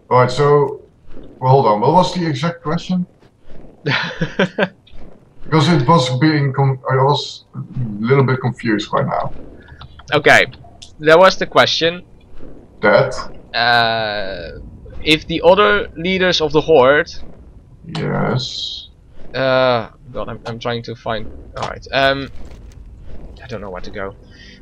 Alright, so, well, hold on. What was the exact question? Because it was I was a little bit confused right now. Okay, that was the question. That? If the other leaders of the Horde... Yes. God, I'm trying to find... Alright, I don't know where to go.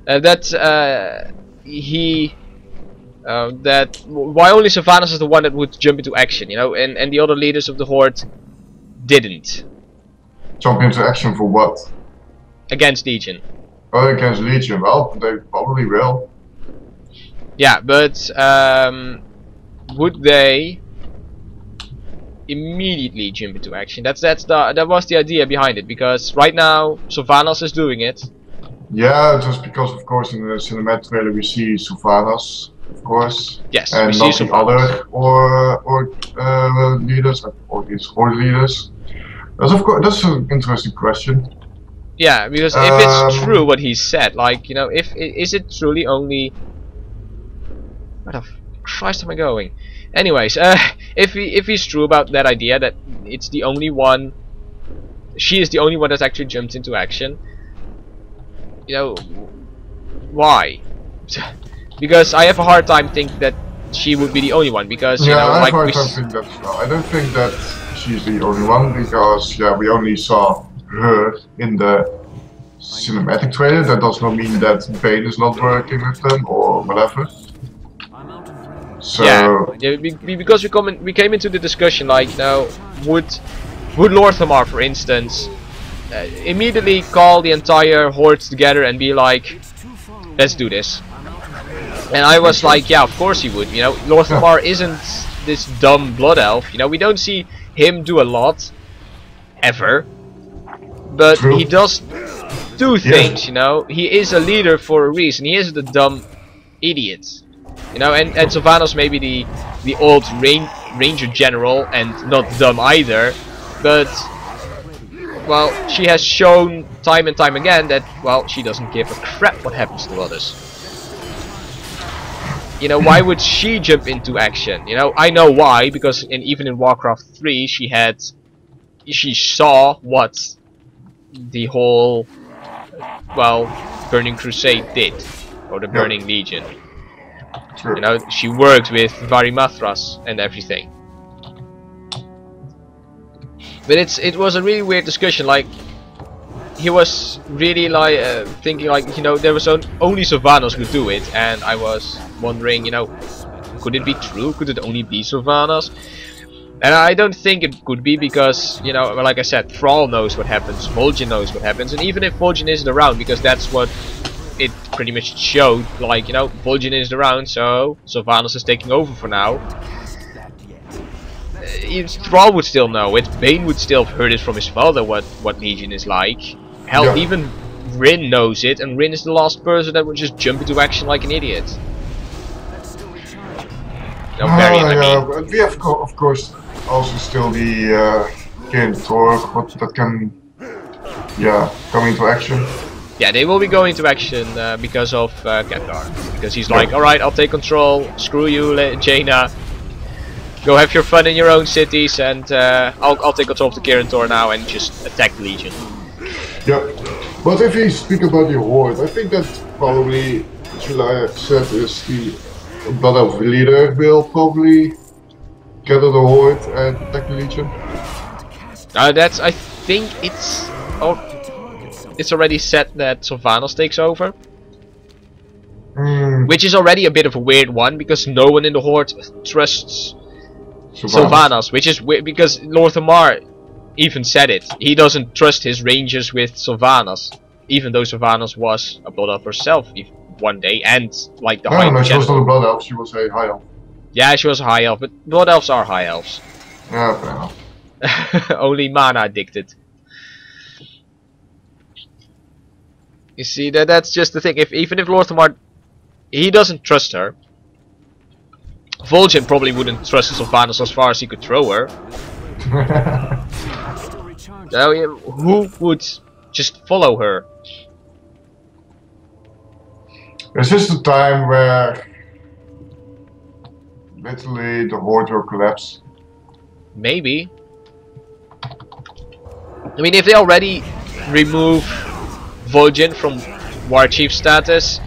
That why only Sylvanas is the one that would jump into action, you know, and the other leaders of the Horde didn't. Jump into action for what? Against Legion. Oh, against Legion. Well, they probably will. Yeah, but would they immediately jump into action? That was the idea behind it, because right now Sylvanas is doing it. Yeah, just because, of course, in the cinematic trailer we see Sylvanas, of course. Yes, and we not see the Sylvanas. other leaders, or these Horde leaders. That's of course that's an interesting question. Yeah, because if it's true what he said, like, you know, is it truly only... Where the Christ am I going? Anyways, if he's true about that idea that it's the only one, she is the only one that's actually jumped into action, you know, why? Because I have a hard time thinking that she would be the only one, because you know, I like have a hard time thinking that as well. I don't think that she's the only one, because yeah, we only saw her in the cinematic trailer. That does not mean that Bane is not working with them or whatever. So yeah, because we came into the discussion like, you know, would Lorthamar, for instance, immediately call the entire Horde together and be like, let's do this? And I was like, yeah, of course he would. You know, Lorthamar isn't this dumb blood elf. You know, we don't see him do a lot ever, but True. he does do things. You know, he is a leader for a reason. He isn't a dumb idiot. You know, and Sylvanas may be the old ranger general and not dumb either, but well, she has shown time and time again that, well, she doesn't give a crap what happens to others. You know, why would she jump into action? You know, I know why, because even in Warcraft 3 she saw what the whole, well, Burning Crusade did, or the Burning Legion. True. You know, she worked with Varimathras and everything. But it was a really weird discussion. Like, he was really like thinking like, you know, there was only Sylvanas would do it, and I was wondering, you know, could it be true? Could it only be Sylvanas? And I don't think it could be, because, you know, like I said, Thrall knows what happens, Vol'jin knows what happens, and even if Vol'jin isn't around, because that's what it pretty much showed, like, you know, Vol'jin isn't around, so Sylvanas is taking over for now. Thrall would still know it, Bane would still have heard it from his father what Legion is like. Hell, even Rin knows it, and Rin is the last person that would just jump into action like an idiot. No, Varian, I mean. But we have of course also still the King Torque, what that can come into action. Yeah, they will be going into action because of Kethar. Because he's like, alright, I'll take control, screw you, Jaina. Go have your fun in your own cities, and I'll take control of the Kirin now and just attack the Legion. Yeah, but if we speak about the Horde, I think that probably, July said, is the Blood Elf leader will probably gather the Horde and attack the Legion. I think it's already set that Sylvanas takes over. Which is already a bit of a weird one, because no one in the Horde trusts Sylvanas, which is weird, because Lorthamar even said it. He doesn't trust his rangers with Sylvanas, even though Sylvanas was a blood elf herself one day, and like the high elf. No, she was not a blood elf, she was a high elf. Yeah, she was a high elf, but blood elves are high elves. Yeah, fair enough. Only mana addicted. You see, that's just the thing. Even if Lorthamar, he doesn't trust her. Vol'jin probably wouldn't trust Sylvanas as far as he could throw her. So, who would just follow her? It's just a time where Literally, the Horde will collapse. Maybe. I mean, if they already remove Vol'jin from War Chief status,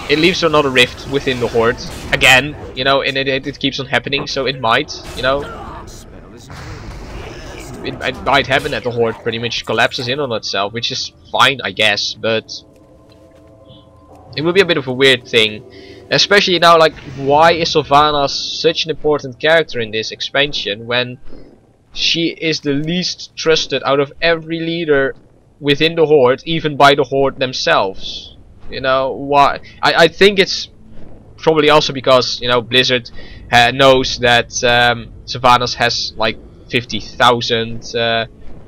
it leaves another rift within the Horde. Again, you know, and it keeps on happening, so it might, you know. It might happen that the Horde pretty much collapses in on itself, which is fine, I guess, but it would be a bit of a weird thing. Especially now, like, why is Sylvanas such an important character in this expansion when she is the least trusted out of every leader within the Horde, even by the Horde themselves? You know, why? I think it's probably also because, you know, Blizzard knows that Sylvanas has like 50,000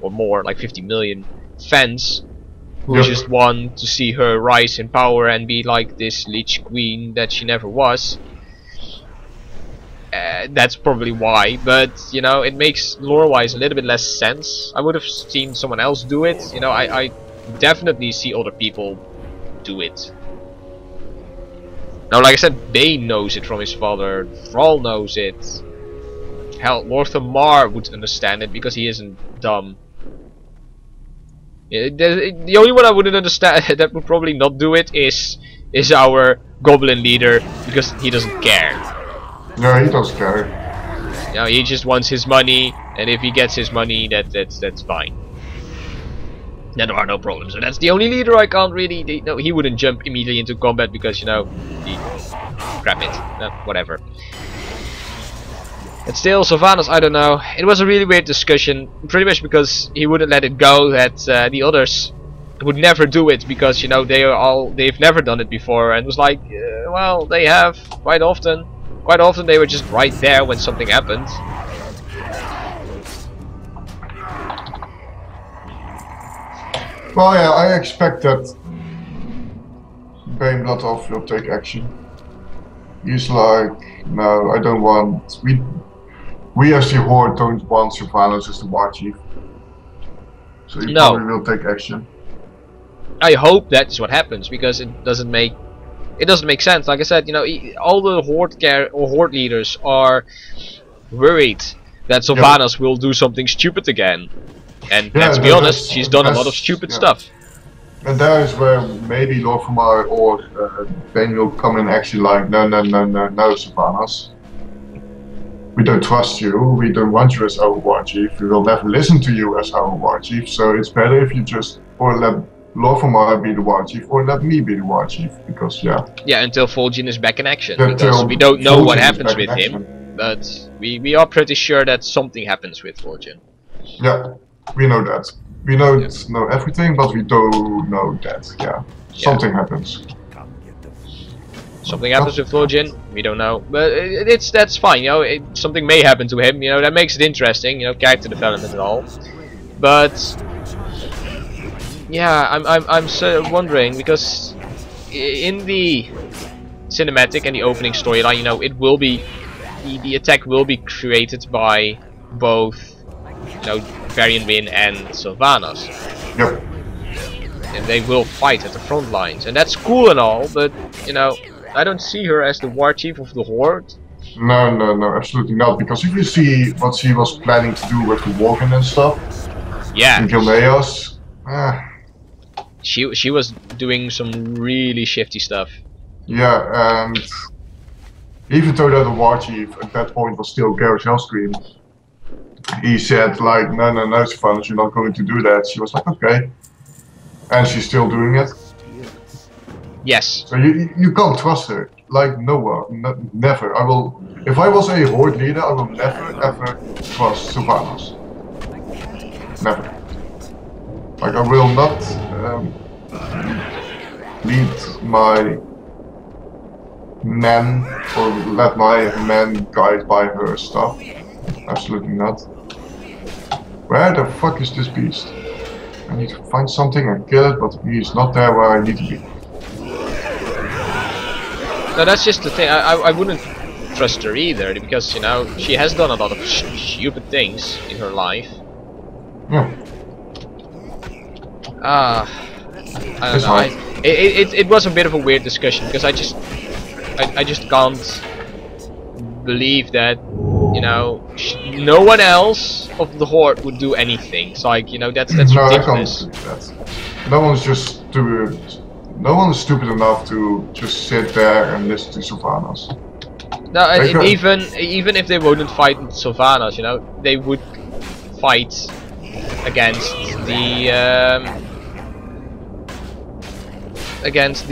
or more, like 50 million fans who just want to see her rise in power and be like this Lich Queen that she never was. That's probably why, but you know, it makes lore-wise a little bit less sense. I would have seen someone else do it. You know, I definitely see other people do it. Now, like I said, Bane knows it from his father. Thrall knows it. Hell, Lord Thamar would understand it because he isn't dumb. Yeah, the only one I wouldn't understand that would probably not do it is our Goblin leader, because he doesn't care. No, he doesn't care. You know, he just wants his money, and if he gets his money, that's fine. Then there are no problems. So that's the only leader I can't really. No, he wouldn't jump immediately into combat because, you know, he crap it. No, whatever. But still, Sylvanas, I don't know. It was a really weird discussion, pretty much because he wouldn't let it go that the others would never do it because, you know, they've never done it before, and it was like, well, they have quite often. Quite often they were just right there when something happened. Well, yeah, I expect that Bane Bloodolf will take action. He's like, no, I don't want. We as the Horde don't want Sylvanas as the War Chief. So he probably will take action. I hope that's what happens, because it doesn't make sense. Like I said, you know, all the Horde leaders are worried that Sylvanas will do something stupid again. And let's be honest, she's done a lot of stupid stuff. And that is where maybe Lord Thamar or Bane will come in action like, no, Sylvanas. We don't trust you, we don't want you as our War Chief, we will never listen to you as our War Chief, so it's better if you just, or let Lord Thamar be the War Chief, or let me be the War Chief, because yeah, until Vol'jin is back in action, because we don't know what happens with him, but we are pretty sure that something happens with Vol'jin. Yeah, we know that. We don't know everything, but we do know that, something happens. Something happens with Vol'jin, we don't know, but that's fine, you know, something may happen to him, you know, that makes it interesting, you know, character development and all. But yeah, I'm so wondering, because in the cinematic and the opening storyline, you know, it will be the attack will be created by both, you know, Varian Wynn and Sylvanas. Yep. And they will fight at the front lines, and that's cool and all, but you know, I don't see her as the War Chief of the Horde. No, absolutely not. Because if you see what she was planning to do with the Walken and stuff, in Gilneas, she was doing some really shifty stuff. Yeah, and even though that the War Chief at that point was still Garrus Hellscream, he said like, no, Sylvanas, you're not going to do that. She was like, okay, and she's still doing it. Yes. So you can't trust her. Like no one, never. I will. If I was a Horde leader, I will never ever trust Sylvanas. Never. Like I will not lead my men or let my men guide by her stuff. Absolutely not. Where the fuck is this beast? I need to find something and kill it, but he's not there where I need to be. No, that's just the thing. I wouldn't trust her either, because, you know, she has done a lot of stupid things in her life. Yeah. I don't know. It was a bit of a weird discussion, because I just can't believe that, you know, no one else of the Horde would do anything. It's like, you know, that's No, ridiculous. I can't believe that. No one's just stupid. No one's stupid enough to just sit there and listen to Sylvanas. No, and even if they wouldn't fight Sylvanas, you know, they would fight against the against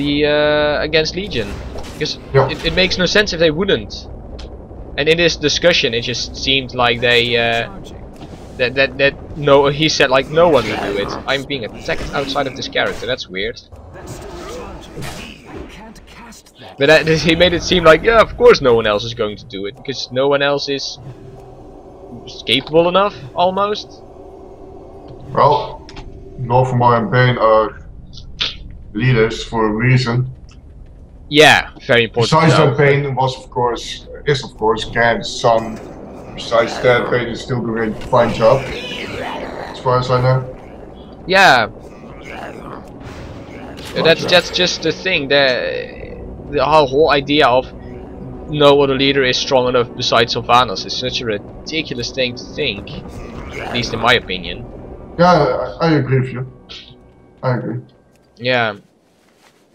Legion, because it makes no sense if they wouldn't. And in this discussion, it just seemed like they no, he said like no one would do it. I'm being attacked outside of this character. That's weird. But he made it seem like, yeah, of course no one else is going to do it, because no one else is capable enough, almost. Well, Northmore and Bane are leaders for a reason. Yeah, very important. Besides that, Bane is of course Gan's son. Besides that, Bane is still doing a fine job, as far as I know. Yeah. That's just the thing. The whole idea of no other leader is strong enough besides Sylvanas is such a ridiculous thing to think, at least in my opinion. Yeah, I agree with you. I agree. Yeah,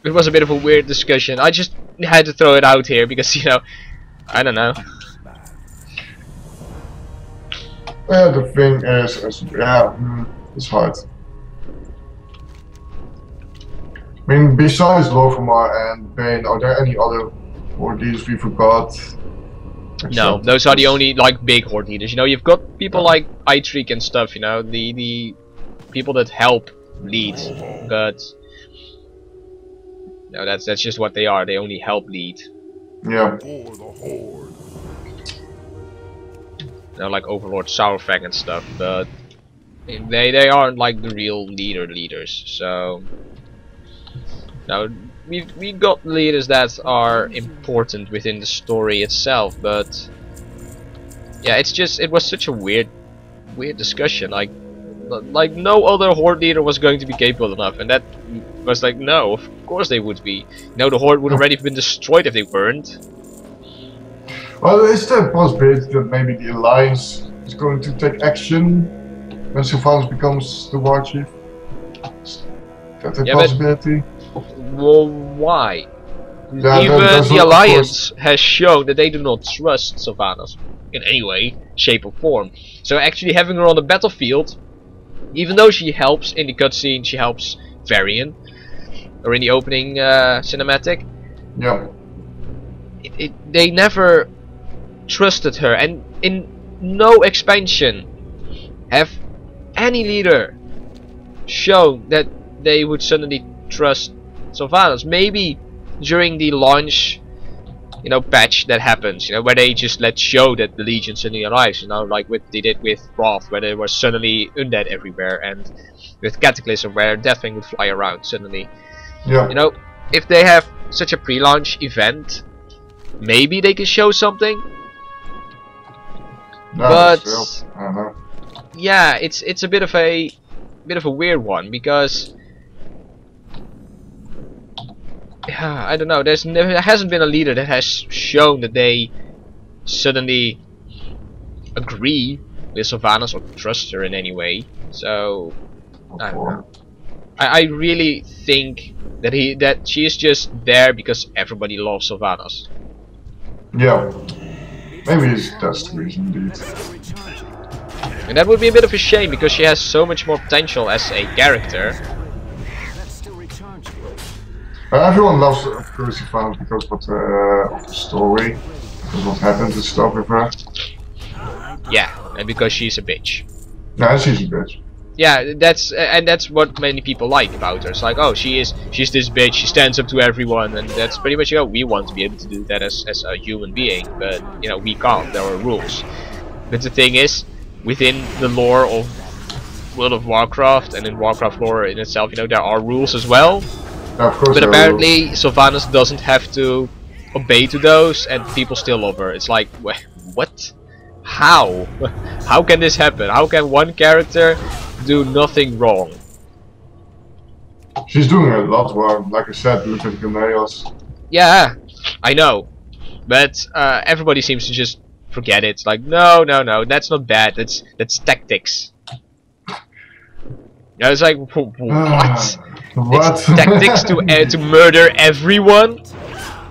it was a bit of a weird discussion. I just had to throw it out here because, you know, I don't know. Yeah, the thing is it's hard. I mean, besides Lorfamar and Bane, are there any other Horde leaders we forgot? No, those are the only like big Horde leaders. You know, you've got people like Eitrik and stuff. You know, the people that help lead, but no, that's just what they are. They only help lead. Yeah. You know, like Overlord Sourfang and stuff, but they aren't like the real leaders. So now we got leaders that are important within the story itself, but yeah, it was such a weird discussion. Like no other Horde leader was going to be capable enough, and that was like, no, of course they would be. You know, the Horde would already have been destroyed if they weren't. Well, is there a possibility that maybe the Alliance is going to take action when Sylvanas becomes the War Chief? Is that a possibility? Well, why? Yeah, even the Alliance has shown that they do not trust Sylvanas in any way, shape or form. So actually having her on the battlefield, even though she helps in the cutscene, she helps Varian, or in the opening cinematic. Yeah. They never trusted her, and in no expansion have any leader shown that they would suddenly trust Sylvanas. Maybe during the launch, you know, patch that happens, you know, where they just let show that the Legion suddenly arrives, you know, like what they did with Wrath, where there was suddenly undead everywhere, and with Cataclysm, where Deathwing would fly around suddenly. Yeah. You know, if they have such a pre-launch event, maybe they can show something. No, but I don't know. Yeah, it's a bit of a weird one, because I don't know. There hasn't been a leader that has shown that they suddenly agree with Sylvanas or trust her in any way. So I don't know. I really think that she is just there because everybody loves Sylvanas. Yeah, maybe that's the reason indeed. And that would be a bit of a shame, because she has so much more potential as a character. Everyone loves Sylvanas because of the story, because what happened and stuff with her. Yeah, and because she's a bitch. Yeah, she's a bitch. Yeah, that's what many people like about her. It's like, oh, she's this bitch, she stands up to everyone, and that's pretty much, you know, we want to be able to do that as a human being, but you know, we can't. There are rules. But the thing is, within the lore of World of Warcraft and in Warcraft lore in itself, you know, there are rules as well. Yeah, of course. But apparently Sylvanas doesn't have to obey to those, and people still love her. It's like, what? How? How can this happen? How can one character do nothing wrong? She's doing a lot wrong. Like I said, look at the nails. Yeah, I know. But everybody seems to just forget it. Like, no, no, no, that's not bad. That's tactics. I was like, what? What? It's tactics to murder everyone?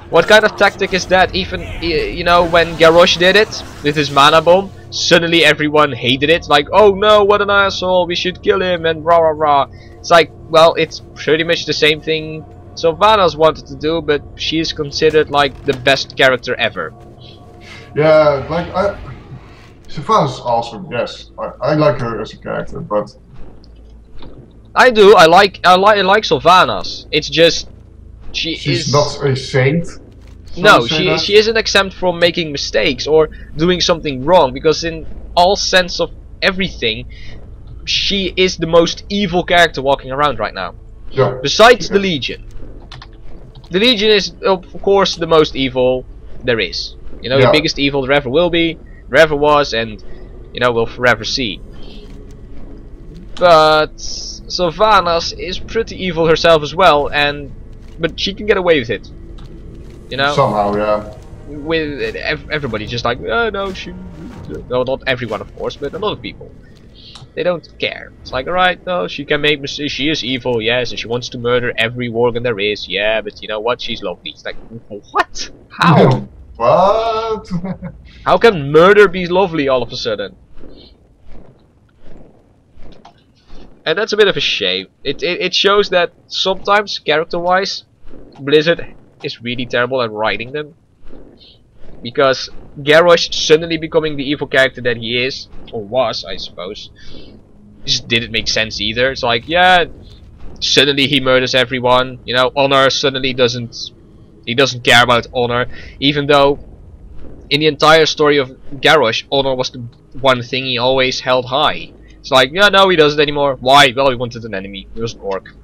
What kind of tactic is that? Even, you know, when Garrosh did it with his mana bomb, suddenly everyone hated it. Like, oh no, what an asshole, we should kill him, and rah rah rah. It's like, well, it's pretty much the same thing Sylvanas wanted to do, but she's considered like the best character ever. Yeah, like Sylvanas is awesome. Yes, I like her as a character, but I do. I like Sylvanas. It's just she's not a saint. No, she isn't exempt from making mistakes or doing something wrong, because in all sense of everything, she is the most evil character walking around right now. Yeah. Besides the Legion. The Legion is, of course, the most evil there is. You know, the biggest evil there ever will be, there ever was, and, you know, we'll forever see. But Sylvanas is pretty evil herself as well, but she can get away with it. You know? Somehow, yeah. With everybody just like, oh no, no, not everyone of course, but a lot of people. They don't care. It's like, alright, no, she can make mistakes, she is evil, yes, and she wants to murder every Worgen there is, yeah, but you know what, she's lovely. It's like, what? How? What? How can murder be lovely all of a sudden? And that's a bit of a shame. It shows that sometimes, character-wise, Blizzard is really terrible at writing them. Because Garrosh suddenly becoming the evil character that he is, or was, I suppose, just didn't make sense either. It's like, yeah, suddenly he murders everyone. You know, Honor suddenly doesn't care about Honor, even though in the entire story of Garrosh, Honor was the one thing he always held high. It's like, yeah, no, he doesn't anymore. Why? Well, he wanted an enemy. It was an orc.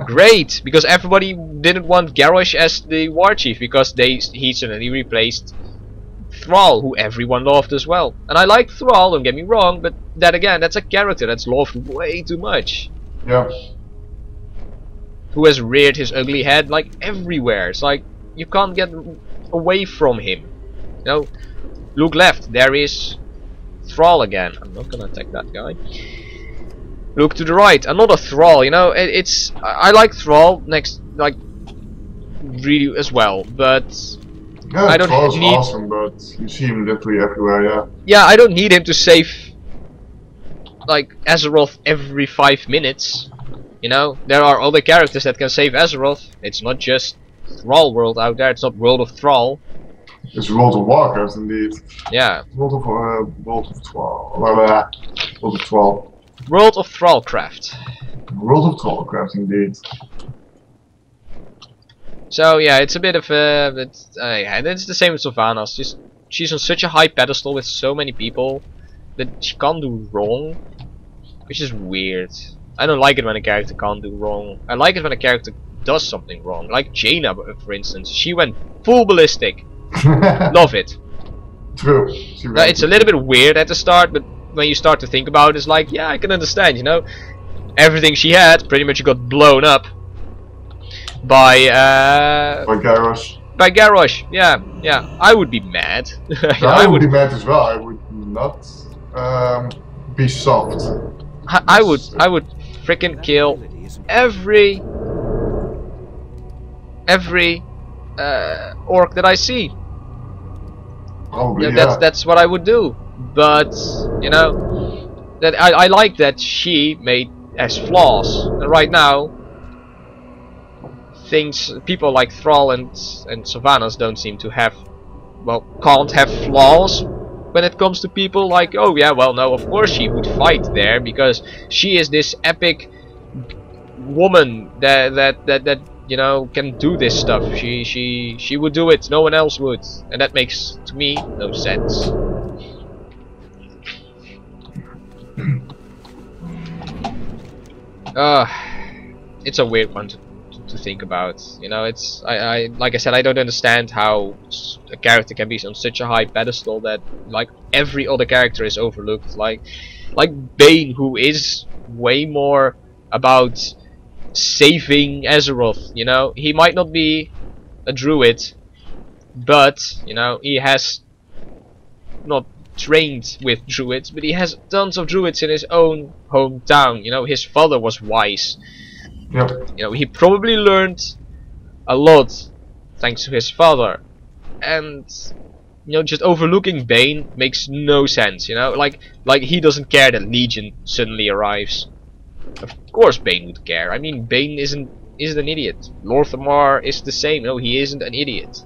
Great, because everybody didn't want Garrosh as the war chief, because he suddenly replaced Thrall, who everyone loved as well. And I like Thrall, don't get me wrong, but that again, that's a character that's loved way too much. Yeah. Who has reared his ugly head like everywhere. It's like you can't get away from him. You know, look left, there is Thrall again. I'm not gonna attack that guy. Look to the right, another Thrall. You know, I like Thrall next, like, really as well, but yeah, I don't Thrall's need. awesome, but you see him literally everywhere. Yeah. Yeah, I don't need him to save like Azeroth every 5 minutes. You know, there are other characters that can save Azeroth. It's not just Thrall world out there. It's not World of Thrall. It's World of Warcraft indeed. Yeah. World of Thrall. World of Thrall. World of Thrallcraft. World of Warcraft indeed. So yeah, it's a bit of a. Yeah, it's the same with Sylvanas. She's on such a high pedestal with so many people that she can't do wrong, which is weird. I don't like it when a character can't do wrong. I like it when a character does something wrong. Like Jaina, for instance. She went full ballistic. Love it. True. Now, it's a little bit weird at the start, but when you start to think about it, it's like, yeah, I can understand, you know. Everything she had pretty much got blown up by Garrosh. By Garrosh, yeah. I would be mad. I would be mad as well. I would not be soft. I would freaking kill every orc that I see. Probably, that's what I would do. But you know, that I like that she has flaws, and right now people like Thrall and Sylvanas don't seem to have, well, can't have flaws when it comes to people. Like, oh yeah, well, no, of course she would fight there because she is this epic woman that you know can do this stuff. She would do it, no one else would, and that makes to me no sense. It's a weird one to think about. You know, it's I like I said, I don't understand how a character can be on such a high pedestal that like every other character is overlooked. Like Bane, who is way more about saving Azeroth. You know, he might not be a druid, But you know, he has not trained with druids, but he has tons of druids in his own hometown. You know, his father was wise. Yep. You know, he probably learned a lot thanks to his father. And you know, just overlooking Bane makes no sense. You know, like he doesn't care that Legion suddenly arrives. Of course, Bane would care. I mean, Bane isn't an idiot. Lorthamar is the same. No, he isn't an idiot.